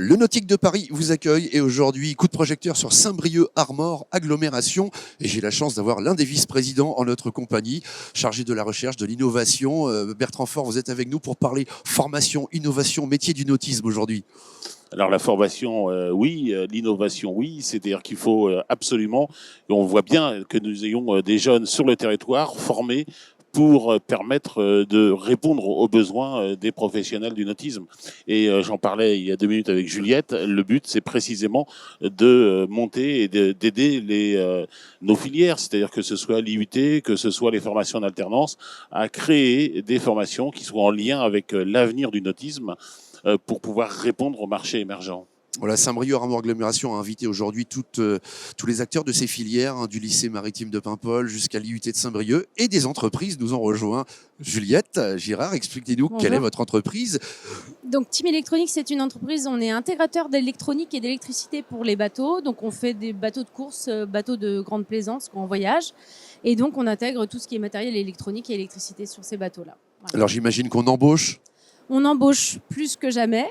Le Nautique de Paris vous accueille et aujourd'hui, coup de projecteur sur Saint-Brieuc Armor Agglomération. Et j'ai la chance d'avoir l'un des vice-présidents en notre compagnie, chargé de la recherche, de l'innovation. Bertrand Faure, vous êtes avec nous pour parler formation, innovation, métier du nautisme aujourd'hui. Alors la formation, oui, l'innovation, oui, c'est-à-dire qu'il faut absolument, et on voit bien que nous ayons des jeunes sur le territoire formés pour permettre de répondre aux besoins des professionnels du nautisme. Et j'en parlais il y a 2 minutes avec Juliette, le but c'est précisément de monter et d'aider nos filières, c'est-à-dire que ce soit l'IUT, que ce soit les formations en alternance, à créer des formations qui soient en lien avec l'avenir du nautisme, pour pouvoir répondre au marché émergent. Voilà, Saint-Brieuc Armor Agglomération a invité aujourd'hui tous les acteurs de ces filières, du lycée maritime de Paimpol jusqu'à l'IUT de Saint-Brieuc, et des entreprises nous ont rejoint. Juliette Girard, expliquez-nous quelle est votre entreprise. Donc Team Electronics, c'est une entreprise, on est intégrateur d'électronique et d'électricité pour les bateaux. Donc on fait des bateaux de course, bateaux de grande plaisance quand on voyage. Et donc on intègre tout ce qui est matériel électronique et électricité sur ces bateaux-là. Voilà. Alors j'imagine qu'on embauche. On embauche plus que jamais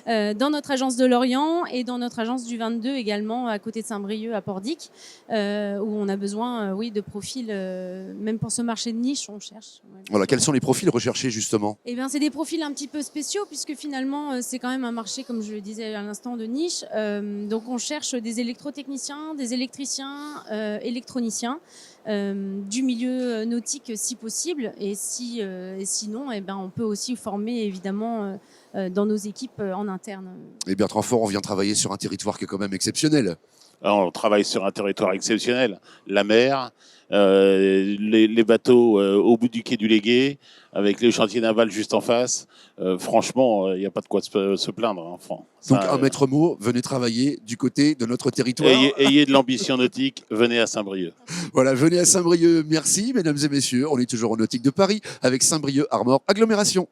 dans notre agence de Lorient et dans notre agence du 22 également à côté de Saint-Brieuc à Pordic, où on a besoin de profils, même pour ce marché de niche, on cherche. Ouais. Voilà, quels sont les profils recherchés justement? Eh bien, c'est des profils un petit peu spéciaux puisque finalement, c'est quand même un marché, comme je le disais à l'instant, de niche. Donc on cherche des électrotechniciens, des électriciens, électroniciens, du milieu nautique si possible. Et sinon, on peut aussi former évidemment dans nos équipes en interne. Et Bertrand Faure, on vient travailler sur un territoire qui est quand même exceptionnel. Alors, on travaille sur un territoire exceptionnel, la mer, les bateaux au bout du quai du Légué, avec les chantiers navals juste en face. Franchement, il n'y a pas de quoi se plaindre. Hein. Donc un maître mot, venez travailler du côté de notre territoire. Ayez de l'ambition nautique, venez à Saint-Brieuc. Voilà, venez à Saint-Brieuc. Merci mesdames et messieurs, on est toujours au Nautique de Paris avec Saint-Brieuc Armor Agglomération.